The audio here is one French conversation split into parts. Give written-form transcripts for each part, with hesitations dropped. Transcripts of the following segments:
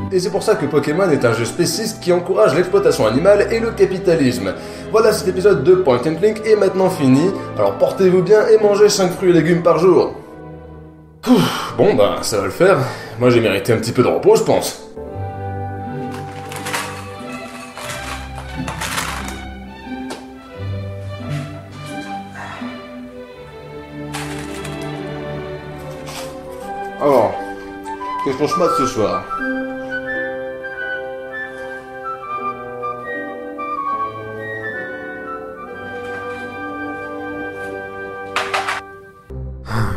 Et c'est pour ça que Pokémon est un jeu spéciste qui encourage l'exploitation animale et le capitalisme. Voilà, cet épisode de Point & Click est maintenant fini, alors portez-vous bien et mangez 5 fruits et légumes par jour. Bon bah, ça va le faire. Moi j'ai mérité un petit peu de repos, je pense. Alors, qu'est-ce qu'on se mate ce soir?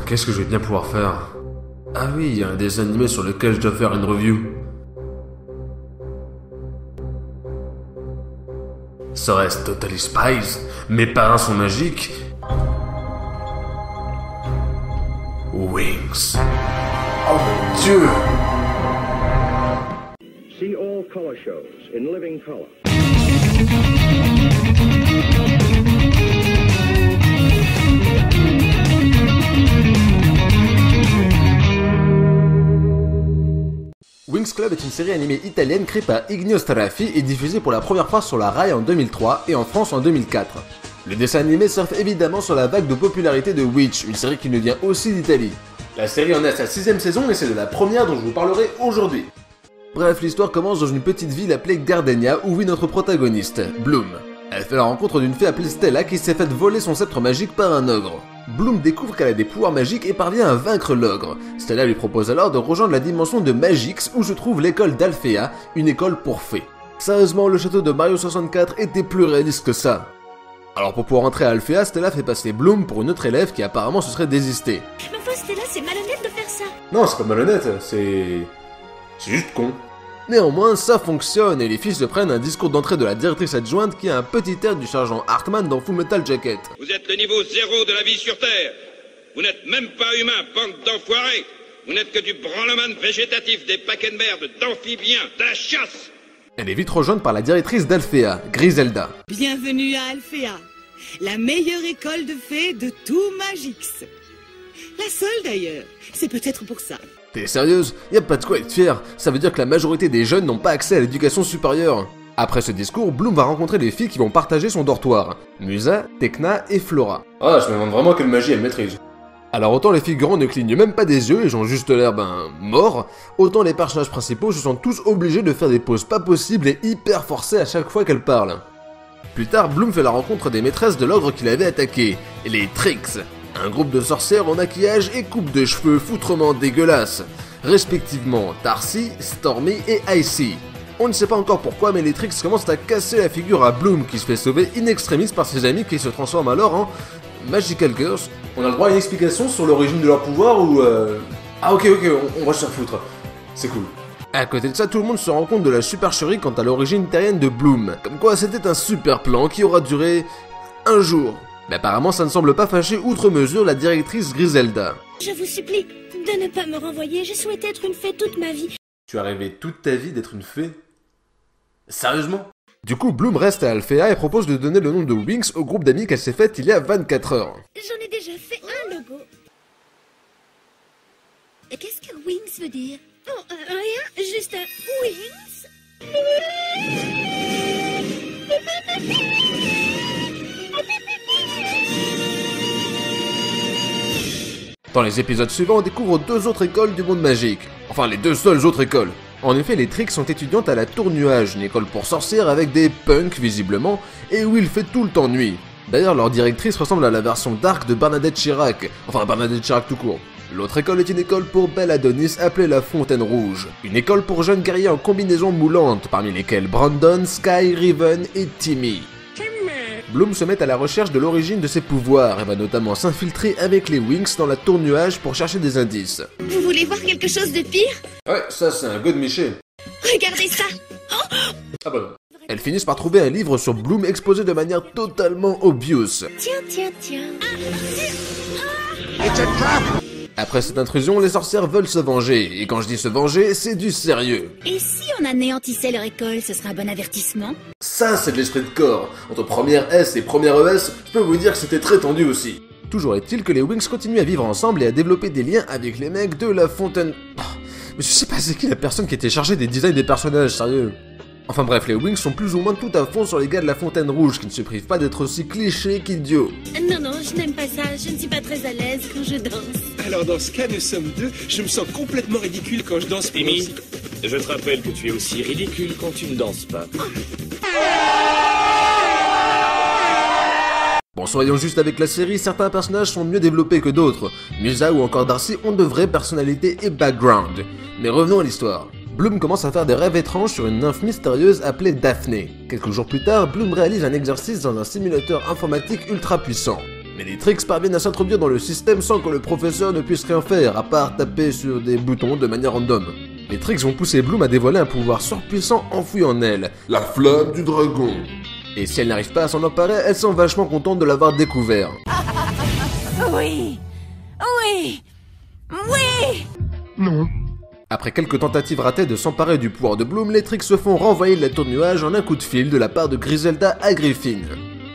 Qu'est-ce que je vais bien pouvoir faire? Ah oui, il y a un dessin animé sur lequel je dois faire une review. Ça reste Totally Spies. Mes parents sont magiques. Wings. Oh mon Dieu! See all color shows in living color. Winx Club est une série animée italienne créée par Ignio Straffi et diffusée pour la première fois sur la Rai en 2003 et en France en 2004. Le dessin animé surfe évidemment sur la vague de popularité de Witch, une série qui nous vient aussi d'Italie. La série en est à sa 6ème saison et c'est de la première dont je vous parlerai aujourd'hui. Bref, l'histoire commence dans une petite ville appelée Gardenia où vit notre protagoniste, Bloom. Elle fait la rencontre d'une fée appelée Stella qui s'est faite voler son sceptre magique par un ogre. Bloom découvre qu'elle a des pouvoirs magiques et parvient à vaincre l'ogre. Stella lui propose alors de rejoindre la dimension de Magix où se trouve l'école d'Alfea, une école pour fées. Sérieusement, le château de Mario 64 était plus réaliste que ça. Alors pour pouvoir entrer à Alfea, Stella fait passer Bloom pour une autre élève qui apparemment se serait désistée. Ma foi, Stella, c'est malhonnête de faire ça. Non, c'est pas malhonnête, c'est juste con. Néanmoins, ça fonctionne et les filles se prennent un discours d'entrée de la directrice adjointe qui a un petit air du sergent Hartman dans Full Metal Jacket. Vous êtes le niveau 0 de la vie sur Terre. Vous n'êtes même pas humain, bande d'enfoirés. Vous n'êtes que du branleman végétatif, des paquets de merde, d'amphibiens, de la chasse. Elle est vite rejointe par la directrice d'Alfea, Griselda. Bienvenue à Alfea, la meilleure école de fées de tout Magix. La seule d'ailleurs, c'est peut-être pour ça. T'es sérieuse? Y a pas de quoi être fier, ça veut dire que la majorité des jeunes n'ont pas accès à l'éducation supérieure. Après ce discours, Bloom va rencontrer les filles qui vont partager son dortoir. Musa, Tekna et Flora. Ah, je me demande vraiment quelle magie elle maîtrise. Alors autant les figurants ne clignent même pas des yeux et ont juste l'air, morts, autant les personnages principaux se sentent tous obligés de faire des pauses pas possibles et hyper forcées à chaque fois qu'elles parlent. Plus tard, Bloom fait la rencontre des maîtresses de l'ordre qui l'avait attaqué, les Trix. Un groupe de sorcières en maquillage et coupe de cheveux foutrement dégueulasses, respectivement Tarsi, Stormy et Icy. On ne sait pas encore pourquoi, mais les Trix commencent à casser la figure à Bloom qui se fait sauver in extremis par ses amis qui se transforment alors en Magical Girls. On a le droit à une explication sur l'origine de leur pouvoir ou Ah ok, on va se faire foutre. C'est cool. À côté de ça, tout le monde se rend compte de la supercherie quant à l'origine terrienne de Bloom. Comme quoi c'était un super plan qui aura duré un jour. Mais apparemment ça ne semble pas fâcher outre mesure la directrice Griselda. Je vous supplie de ne pas me renvoyer, j'ai souhaité être une fée toute ma vie. Tu as rêvé toute ta vie d'être une fée? Sérieusement? Du coup, Bloom reste à Alfea et propose de donner le nom de Winx au groupe d'amis qu'elle s'est fait il y a 24 heures. J'en ai déjà fait un logo. Qu'est-ce que Wings veut dire? Oh, rien, juste un Wings. Dans les épisodes suivants, on découvre deux autres écoles du monde magique. Enfin, les deux seules autres écoles. En effet, les Trix sont étudiantes à la Tour Nuage, une école pour sorcières avec des punks visiblement, et où il fait tout le temps nuit. D'ailleurs, leur directrice ressemble à la version dark de Bernadette Chirac, enfin Bernadette Chirac tout court. L'autre école est une école pour Belle Adonis appelée la Fontaine Rouge, une école pour jeunes guerriers en combinaison moulante, parmi lesquels Brandon, Sky, Riven et Timmy. Bloom se met à la recherche de l'origine de ses pouvoirs et va notamment s'infiltrer avec les Winx dans la Tour Nuage pour chercher des indices. Vous voulez voir quelque chose de pire? Ouais, ça c'est un god Miché. Regardez ça. Oh, Ah bah non. Elles finissent par trouver un livre sur Bloom exposé de manière totalement obvious. tiens. Après cette intrusion, les sorcières veulent se venger, et quand je dis se venger, c'est du sérieux. Et si on anéantissait leur école, ce serait un bon avertissement? Ça, c'est de l'esprit de corps. Entre première S et première ES, je peux vous dire que c'était très tendu aussi. Toujours est-il que les Winx continuent à vivre ensemble et à développer des liens avec les mecs de la Fontaine... je sais pas c'est qui la personne qui était chargée des designs des personnages, sérieux. Enfin bref, les Wings sont plus ou moins tout à fond sur les gars de la Fontaine Rouge, qui ne se privent pas d'être aussi clichés qu'idiots. Non, je n'aime pas ça, je ne suis pas très à l'aise quand je danse. Alors dans ce cas, nous sommes deux, je me sens complètement ridicule quand je danse. Timmy, je te rappelle que tu es aussi ridicule quand tu ne danses pas. Bon, soyons juste avec la série, certains personnages sont mieux développés que d'autres. Musa ou encore Darcy ont de vraies personnalités et background. Mais revenons à l'histoire. Bloom commence à faire des rêves étranges sur une nymphe mystérieuse appelée Daphné. Quelques jours plus tard, Bloom réalise un exercice dans un simulateur informatique ultra puissant. Mais les Trix parviennent à s'introduire dans le système sans que le professeur ne puisse rien faire, à part taper sur des boutons de manière random. Les Trix vont pousser Bloom à dévoiler un pouvoir surpuissant enfoui en elle, la flamme du dragon. Et si elle n'arrive pas à s'en emparer, elles sont vachement contentes de l'avoir découvert. Oui. Non. Après quelques tentatives ratées de s'emparer du pouvoir de Bloom, les Trix se font renvoyer de la tour de nuage en un coup de fil de la part de Griselda à Griffin.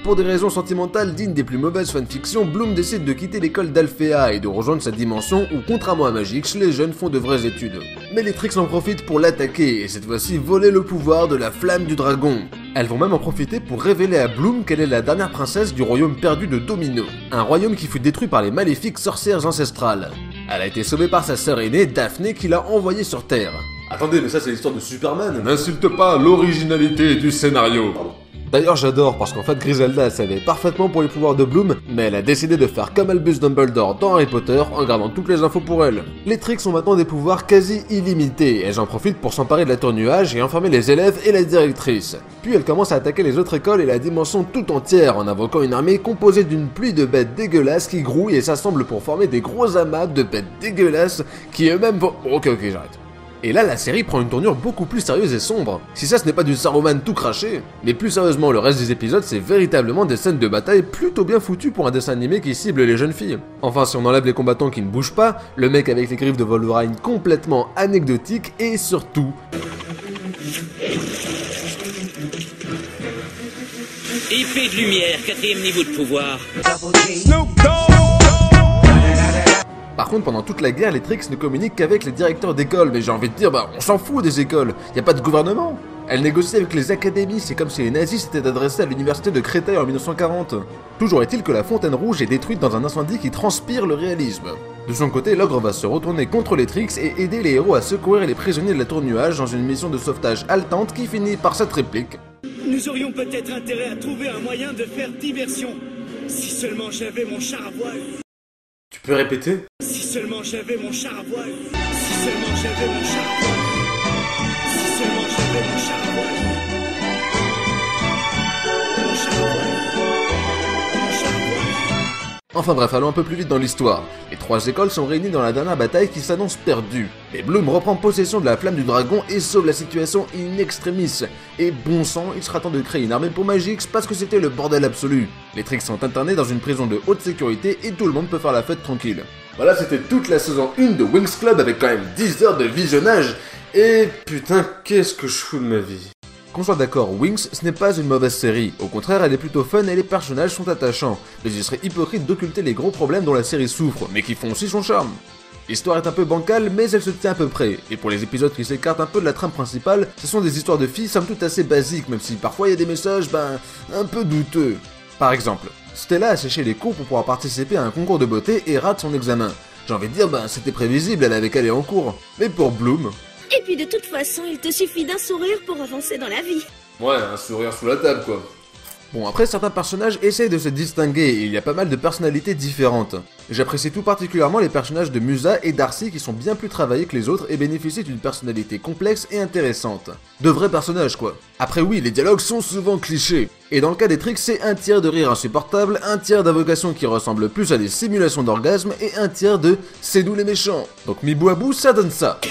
Pour des raisons sentimentales dignes des plus mauvaises fanfictions, Bloom décide de quitter l'école d'Alfea et de rejoindre sa dimension où, contrairement à Magix, les jeunes font de vraies études. Mais les Trix en profitent pour l'attaquer et cette fois-ci voler le pouvoir de la flamme du dragon. Elles vont même en profiter pour révéler à Bloom qu'elle est la dernière princesse du royaume perdu de Domino, un royaume qui fut détruit par les maléfiques sorcières ancestrales. Elle a été sauvée par sa sœur aînée, Daphné, qui l'a envoyée sur Terre. Attendez, mais ça c'est l'histoire de Superman. N'insulte pas l'originalité du scénario. D'ailleurs j'adore parce qu'en fait Griselda elle savait parfaitement pour les pouvoirs de Bloom, mais elle a décidé de faire comme Albus Dumbledore dans Harry Potter en gardant toutes les infos pour elle. Les Trix ont maintenant des pouvoirs quasi illimités, et elles en profitent pour s'emparer de la tour nuage et enfermer les élèves et la directrice. Puis elles commencent à attaquer les autres écoles et la dimension tout entière en invoquant une armée composée d'une pluie de bêtes dégueulasses qui grouillent et s'assemblent pour former des gros amas de bêtes dégueulasses qui eux-mêmes vont... Ok, j'arrête. Et là, la série prend une tournure beaucoup plus sérieuse et sombre. Si ça, ce n'est pas du Saruman tout craché. Mais plus sérieusement, le reste des épisodes, c'est véritablement des scènes de bataille plutôt bien foutues pour un dessin animé qui cible les jeunes filles. Enfin, si on enlève les combattants qui ne bougent pas, le mec avec les griffes de Wolverine complètement anecdotique et surtout... Épée de lumière, 4e niveau de pouvoir. Par contre, pendant toute la guerre, les Trix ne communiquent qu'avec les directeurs d'école, mais j'ai envie de dire, on s'en fout des écoles, y a pas de gouvernement. Elles négocient avec les académies, c'est comme si les nazis s'étaient adressés à l'université de Créteil en 1940. Toujours est-il que la Fontaine Rouge est détruite dans un incendie qui transpire le réalisme. De son côté, l'ogre va se retourner contre les Trix et aider les héros à secourir les prisonniers de la tour nuage dans une mission de sauvetage haletante qui finit par cette réplique. Nous aurions peut-être intérêt à trouver un moyen de faire diversion. Si seulement j'avais mon char à voile. Tu peux répéter? Si seulement j'avais mon char à voile. Si seulement j'avais mon char à voile. Si seulement j'avais mon char à voile. Mon char à voile. Mon char à voile. Enfin bref, allons un peu plus vite dans l'histoire. Les trois écoles sont réunies dans la dernière bataille qui s'annonce perdue. Et Bloom reprend possession de la flamme du dragon et sauve la situation in extremis. Et bon sang, il sera temps de créer une armée pour Magix parce que c'était le bordel absolu. Les Trix sont internés dans une prison de haute sécurité et tout le monde peut faire la fête tranquille. Voilà, c'était toute la saison 1 de Winx Club avec quand même 10 heures de visionnage. Et putain, qu'est-ce que je fous de ma vie. Qu'on soit d'accord, Winx, ce n'est pas une mauvaise série. Au contraire, elle est plutôt fun et les personnages sont attachants. Mais il serait hypocrite d'occulter les gros problèmes dont la série souffre, mais qui font aussi son charme. L'histoire est un peu bancale, mais elle se tient à peu près. Et pour les épisodes qui s'écartent un peu de la trame principale, ce sont des histoires de filles somme toute assez basiques, même si parfois il y a des messages, un peu douteux. Par exemple, Stella a séché les cours pour pouvoir participer à un concours de beauté et rate son examen. J'ai envie de dire, c'était prévisible, elle avait qu'à aller en cours. Mais pour Bloom... Et puis de toute façon, il te suffit d'un sourire pour avancer dans la vie. Ouais, un sourire sous la table, quoi. Bon, après, certains personnages essayent de se distinguer, et il y a pas mal de personnalités différentes. J'apprécie tout particulièrement les personnages de Musa et Darcy qui sont bien plus travaillés que les autres et bénéficient d'une personnalité complexe et intéressante. De vrais personnages, quoi. Après oui, les dialogues sont souvent clichés. Et dans le cas des Trix, c'est un tiers de rire insupportable, un tiers d'invocations qui ressemblent plus à des simulations d'orgasme, et un tiers de « c'est nous les méchants ». Donc mi bout à bout, ça donne ça.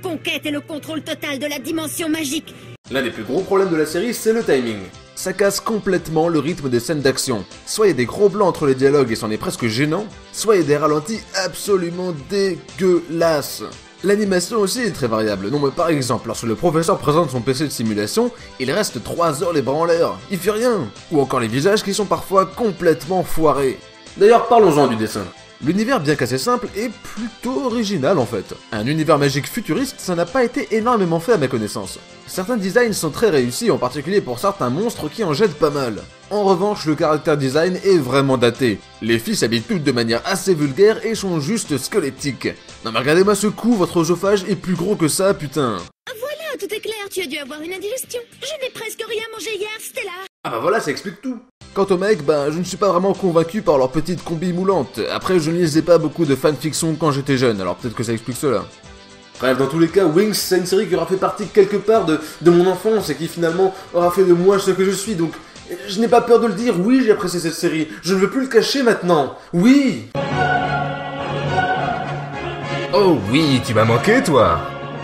Conquête et le contrôle total de la dimension magique. L'un des plus gros problèmes de la série, c'est le timing. Ça casse complètement le rythme des scènes d'action. Soit il y a des gros blancs entre les dialogues et c'en est presque gênant, soit il y a des ralentis absolument dégueulasses. L'animation aussi est très variable. Non mais par exemple, lorsque le professeur présente son PC de simulation, il reste 3 heures les bras en l'air, il fait rien. Ou encore les visages qui sont parfois complètement foirés. D'ailleurs, parlons-en du dessin. L'univers, bien qu'assez simple, est plutôt original en fait. Un univers magique futuriste, ça n'a pas été énormément fait à ma connaissance. Certains designs sont très réussis, en particulier pour certains monstres qui en jettent pas mal. En revanche, le caractère design est vraiment daté. Les filles s'habillent toutes de manière assez vulgaire et sont juste squelettiques. Non mais regardez-moi ce cou, votre oesophage est plus gros que ça, putain. Voilà, tout est clair, tu as dû avoir une indigestion. Je n'ai presque rien mangé hier, c'était là. Ah bah voilà, ça explique tout. Quant aux mecs, je ne suis pas vraiment convaincu par leur petite combi moulante. Après, je ne lisais pas beaucoup de fanfiction quand j'étais jeune, alors peut-être que ça explique cela. Bref, dans tous les cas, Wings, c'est une série qui aura fait partie quelque part de mon enfance et qui finalement aura fait de moi ce que je suis, donc je n'ai pas peur de le dire, oui, j'ai apprécié cette série. Je ne veux plus le cacher maintenant. Oui. Oh oui, tu m'as manqué, toi.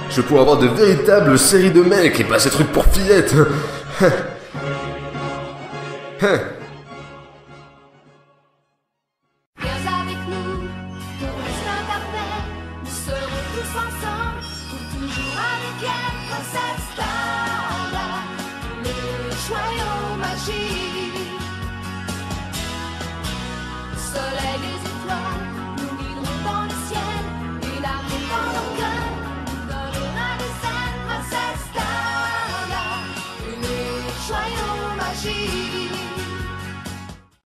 Je pourrais avoir de véritables séries de mecs et pas ces trucs pour fillettes. Avec nous, pour l'instant parfait, nous serons tous ensemble, pour toujours avec la princesse Starla, le joyau magique.